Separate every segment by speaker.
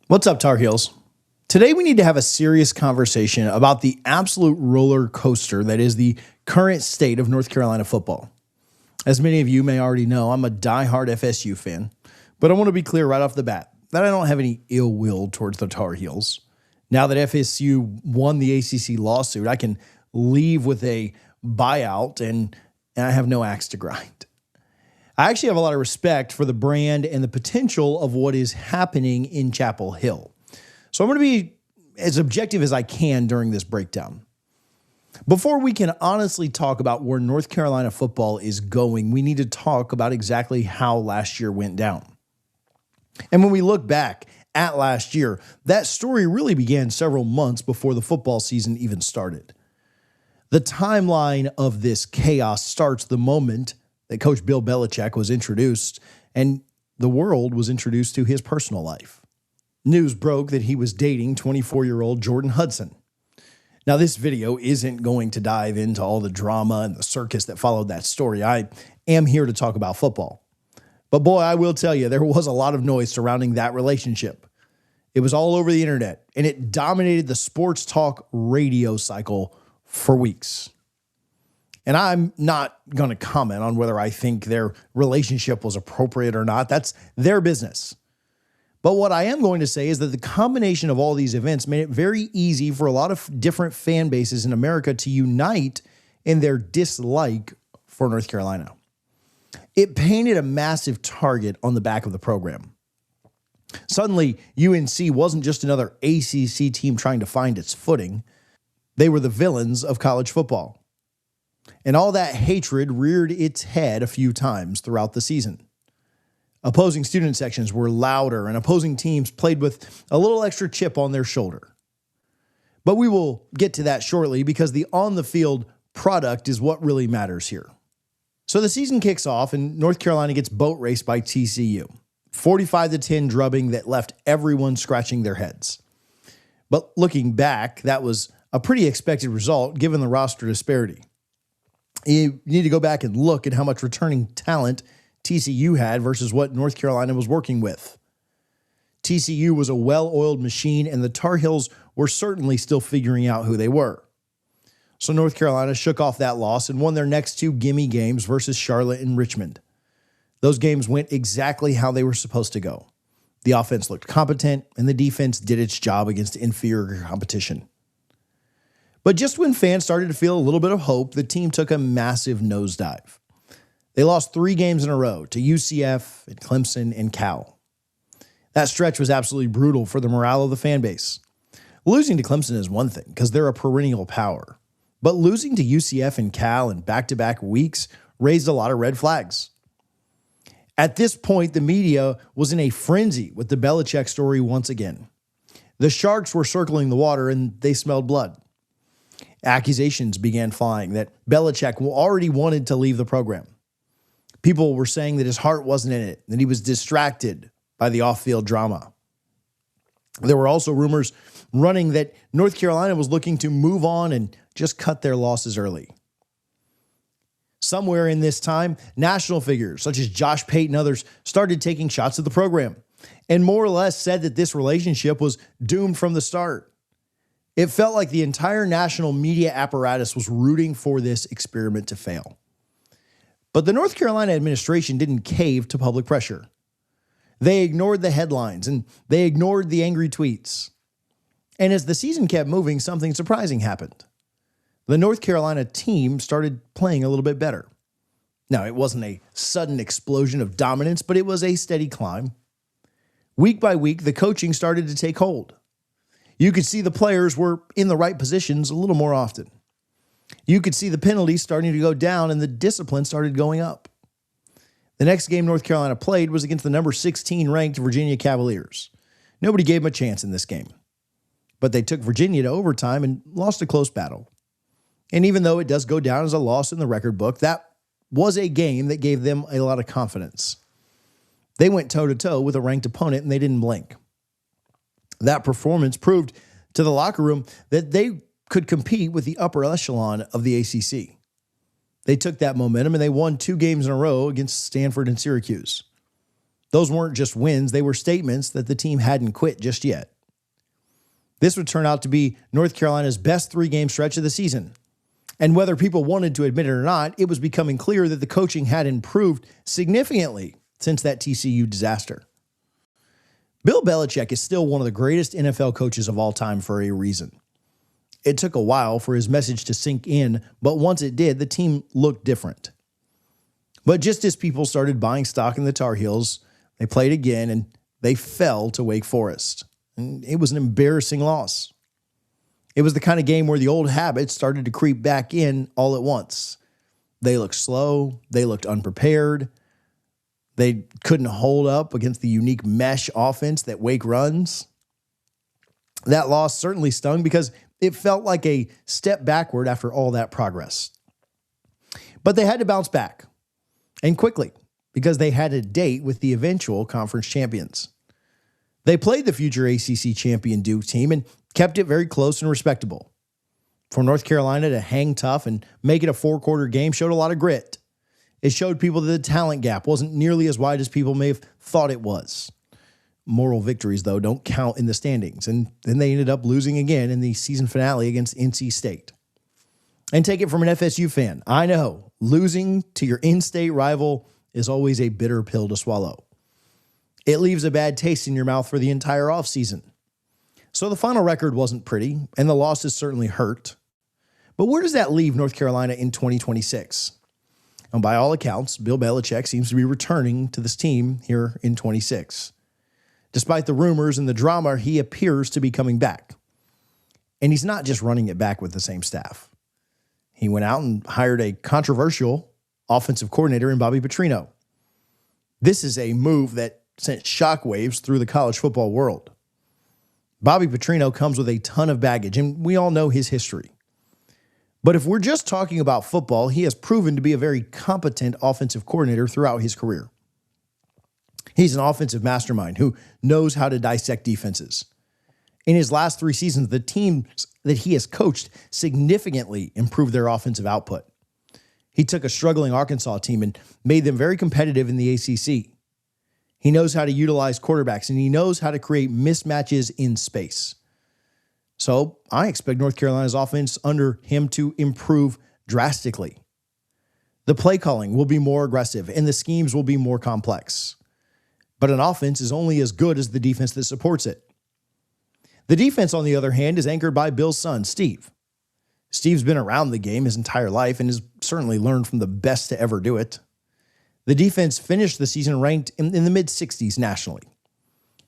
Speaker 1: What's up, Tar Heels? Today we need to have a serious conversation about the absolute roller coaster that is the current state of North Carolina football. As many of you may already know, I'm a diehard FSU fan, but I want to be clear right off the bat that I don't have any ill will towards the Tar Heels. Now that FSU won the ACC lawsuit, I can leave with a buyout and I have no axe to grind. I actually have a lot of respect for the brand and the potential of what is happening in Chapel Hill. So I'm going to be as objective as I can during this breakdown. Before we can honestly talk about where North Carolina football is going, we need to talk about exactly how last year went down. And when we look back at last year, that story really began several months before the football season even started. The timeline of this chaos starts the moment that Coach Bill Belichick was introduced and the world was introduced to his personal life. News broke that he was dating 24-year-old Jordan Hudson. Now, this video isn't going to dive into all the drama and the circus that followed that story. I am here to talk about football. But boy, I will tell you, there was a lot of noise surrounding that relationship. It was all over the internet, and it dominated the sports talk radio cycle for weeks. And I'm not going to comment on whether I think their relationship was appropriate or not. That's their business. But what I am going to say is that the combination of all these events made it very easy for a lot of different fan bases in America to unite in their dislike for North Carolina. It painted a massive target on the back of the program. Suddenly, UNC wasn't just another ACC team trying to find its footing. They were the villains of college football. And all that hatred reared its head a few times throughout the season. Opposing student sections were louder, and opposing teams played with a little extra chip on their shoulder. But we will get to that shortly because the on-the-field product is what really matters here. So the season kicks off, and North Carolina gets boat raced by TCU. 45-10 drubbing that left everyone scratching their heads. But looking back, that was a pretty expected result given the roster disparity. You need to go back and look at how much returning talent TCU had versus what North Carolina was working with. TCU was a well-oiled machine, and the Tar Heels were certainly still figuring out who they were. So North Carolina shook off that loss and won their next two gimme games versus Charlotte and Richmond. Those games went exactly how they were supposed to go. The offense looked competent, and the defense did its job against inferior competition. But just when fans started to feel a little bit of hope, the team took a massive nosedive. They lost 3 games in a row to UCF and Clemson and Cal. That stretch was absolutely brutal for the morale of the fan base. Losing to Clemson is one thing because they're a perennial power. But losing to UCF and Cal in back-to-back weeks raised a lot of red flags. At this point, the media was in a frenzy with the Belichick story once again. The sharks were circling the water and they smelled blood. Accusations began flying that Belichick already wanted to leave the program. People were saying that his heart wasn't in it, that he was distracted by the off-field drama. There were also rumors running that North Carolina was looking to move on and just cut their losses early. Somewhere in this time, national figures such as Josh Pate and others started taking shots at the program and more or less said that this relationship was doomed from the start. It felt like the entire national media apparatus was rooting for this experiment to fail. But the North Carolina administration didn't cave to public pressure. They ignored the headlines and they ignored the angry tweets. And as the season kept moving, something surprising happened. The North Carolina team started playing a little bit better. Now, it wasn't a sudden explosion of dominance, but it was a steady climb. Week by week, the coaching started to take hold. You could see the players were in the right positions a little more often. You could see the penalties starting to go down and the discipline started going up. The next game North Carolina played was against the number 16 ranked Virginia Cavaliers. Nobody gave them a chance in this game. But they took Virginia to overtime and lost a close battle. And even though it does go down as a loss in the record book, that was a game that gave them a lot of confidence. They went toe-to-toe with a ranked opponent and they didn't blink. That performance proved to the locker room that they could compete with the upper echelon of the ACC. They took that momentum and they won 2 games in a row against Stanford and Syracuse. Those weren't just wins, they were statements that the team hadn't quit just yet. This would turn out to be North Carolina's best 3-game stretch of the season. And whether people wanted to admit it or not, it was becoming clear that the coaching had improved significantly since that TCU disaster. Bill Belichick is still one of the greatest NFL coaches of all time for a reason. It took a while for his message to sink in, but once it did, the team looked different. But just as people started buying stock in the Tar Heels, they played again and they fell to Wake Forest. And it was an embarrassing loss. It was the kind of game where the old habits started to creep back in all at once. They looked slow. They looked unprepared. They couldn't hold up against the unique mesh offense that Wake runs. That loss certainly stung because it felt like a step backward after all that progress. But they had to bounce back, and quickly, because they had a date with the eventual conference champions. They played the future ACC champion Duke team and kept it very close and respectable. For North Carolina to hang tough and make it a 4-quarter game showed a lot of grit. It showed people that the talent gap wasn't nearly as wide as people may have thought it was. Moral victories, though, don't count in the standings, and then they ended up losing again in the season finale against NC State. And take it from an FSU fan, I know losing to your in-state rival is always a bitter pill to swallow. It leaves a bad taste in your mouth for the entire offseason. So the final record wasn't pretty, and the losses certainly hurt. But where does that leave North Carolina in 2026? And by all accounts, Bill Belichick seems to be returning to this team here in 26. Despite the rumors and the drama, he appears to be coming back. And he's not just running it back with the same staff. He went out and hired a controversial offensive coordinator in Bobby Petrino. This is a move that sent shockwaves through the college football world. Bobby Petrino comes with a ton of baggage, and we all know his history. But if we're just talking about football, he has proven to be a very competent offensive coordinator throughout his career. He's an offensive mastermind who knows how to dissect defenses. In his last 3 seasons, the teams that he has coached significantly improved their offensive output. He took a struggling Arkansas team and made them very competitive in the ACC. He knows how to utilize quarterbacks, and he knows how to create mismatches in space. So I expect North Carolina's offense under him to improve drastically. The play calling will be more aggressive, and the schemes will be more complex. But an offense is only as good as the defense that supports it. The defense, on the other hand, is anchored by Bill's son, Steve. Steve's been around the game his entire life and has certainly learned from the best to ever do it. The defense finished the season ranked in the mid-60s nationally.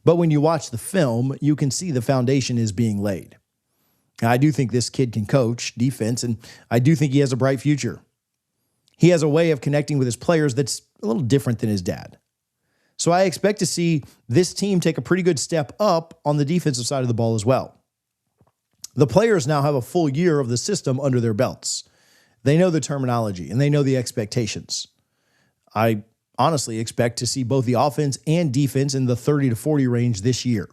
Speaker 1: But when you watch the film, you can see the foundation is being laid. I do think this kid can coach defense, and I do think he has a bright future. He has a way of connecting with his players that's a little different than his dad. So I expect to see this team take a pretty good step up on the defensive side of the ball as well. The players now have a full year of the system under their belts. They know the terminology, and they know the expectations. I honestly expect to see both the offense and defense in the 30 to 40 range this year.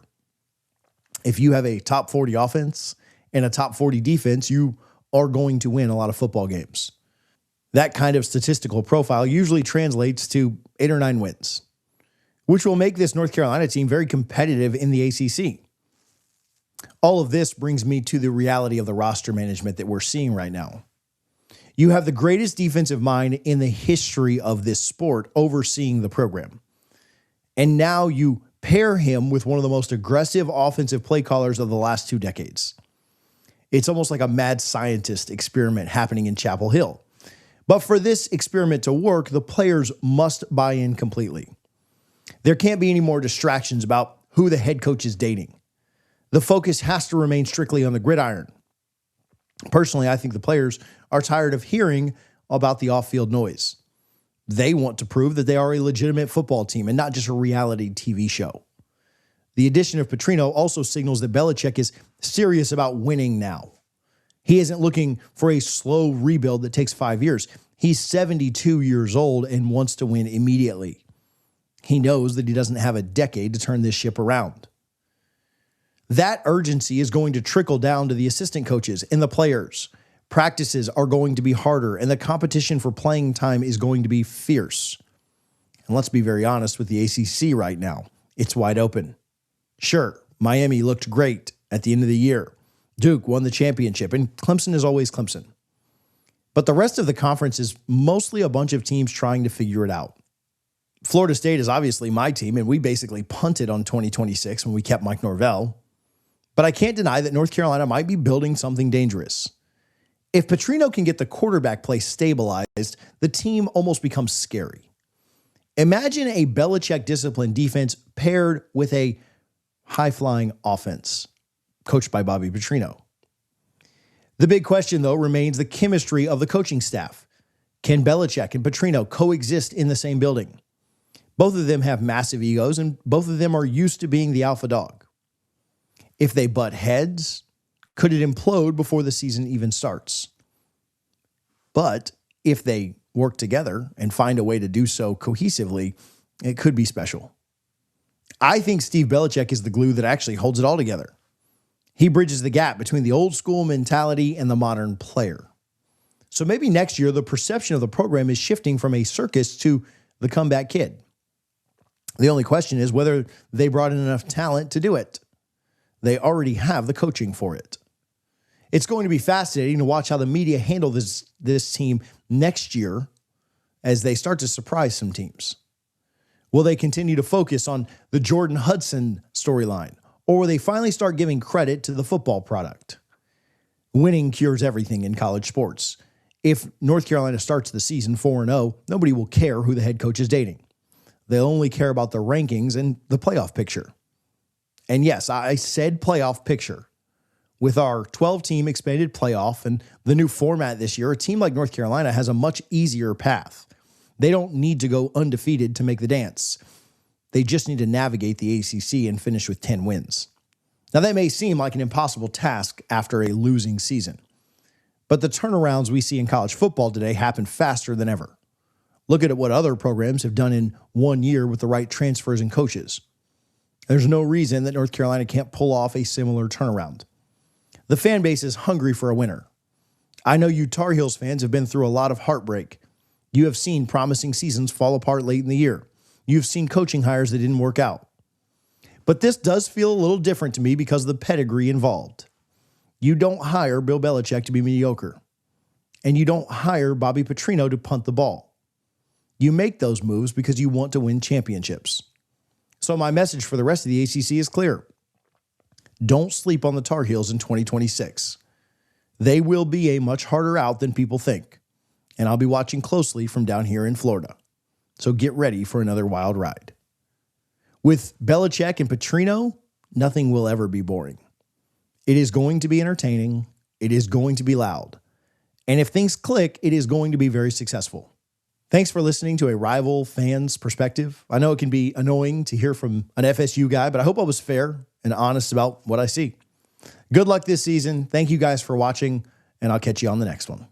Speaker 1: If you have a top 40 offense and a top 40 defense, you are going to win a lot of football games. That kind of statistical profile usually translates to 8 or 9 wins, which will make this North Carolina team very competitive in the ACC. All of this brings me to the reality of the roster management that we're seeing right now. You have the greatest defensive mind in the history of this sport overseeing the program. And now you pair him with one of the most aggressive offensive play callers of the last 2 decades. It's almost like a mad scientist experiment happening in Chapel Hill. But for this experiment to work, the players must buy in completely. There can't be any more distractions about who the head coach is dating. The focus has to remain strictly on the gridiron. Personally, I think the players are tired of hearing about the off-field noise. They want to prove that they are a legitimate football team and not just a reality TV show. The addition of Petrino also signals that Belichick is serious about winning now. He isn't looking for a slow rebuild that takes 5 years. He's 72 years old and wants to win immediately. He knows that he doesn't have a decade to turn this ship around. That urgency is going to trickle down to the assistant coaches and the players. Practices are going to be harder, and the competition for playing time is going to be fierce. And let's be very honest with the ACC right now. It's wide open. Sure, Miami looked great at the end of the year. Duke won the championship, and Clemson is always Clemson. But the rest of the conference is mostly a bunch of teams trying to figure it out. Florida State is obviously my team, and we basically punted on 2026 when we kept Mike Norvell. But I can't deny that North Carolina might be building something dangerous. If Petrino can get the quarterback play stabilized, the team almost becomes scary. Imagine a Belichick-disciplined defense paired with a high-flying offense, coached by Bobby Petrino. The big question, though, remains the chemistry of the coaching staff. Can Belichick and Petrino coexist in the same building? Both of them have massive egos, and both of them are used to being the alpha dog. If they butt heads, could it implode before the season even starts? But if they work together and find a way to do so cohesively, it could be special. I think Steve Belichick is the glue that actually holds it all together. He bridges the gap between the old school mentality and the modern player. So maybe next year, the perception of the program is shifting from a circus to the comeback kid. The only question is whether they brought in enough talent to do it. They already have the coaching for it. It's going to be fascinating to watch how the media handle this team next year as they start to surprise some teams. Will they continue to focus on the Jordan Hudson storyline, or will they finally start giving credit to the football product? Winning cures everything in college sports. If North Carolina starts the season 4-0, nobody will care who the head coach is dating. They'll only care about the rankings and the playoff picture. And yes, I said playoff picture. With our 12-team expanded playoff and the new format this year, a team like North Carolina has a much easier path. They don't need to go undefeated to make the dance. They just need to navigate the ACC and finish with 10 wins. Now, that may seem like an impossible task after a losing season, but the turnarounds we see in college football today happen faster than ever. Look at what other programs have done in 1 year with the right transfers and coaches. There's no reason that North Carolina can't pull off a similar turnaround. The fan base is hungry for a winner. I know you Tar Heels fans have been through a lot of heartbreak. You have seen promising seasons fall apart late in the year. You've seen coaching hires that didn't work out. But this does feel a little different to me because of the pedigree involved. You don't hire Bill Belichick to be mediocre. And you don't hire Bobby Petrino to punt the ball. You make those moves because you want to win championships. So my message for the rest of the ACC is clear. Don't sleep on the Tar Heels in 2026. They will be a much harder out than people think. And I'll be watching closely from down here in Florida. So get ready for another wild ride. With Belichick and Petrino, nothing will ever be boring. It is going to be entertaining. It is going to be loud. And if things click, it is going to be very successful. Thanks for listening to a rival fan's perspective. I know it can be annoying to hear from an FSU guy, but I hope I was fair and honest about what I see. Good luck this season. Thank you guys for watching, and I'll catch you on the next one.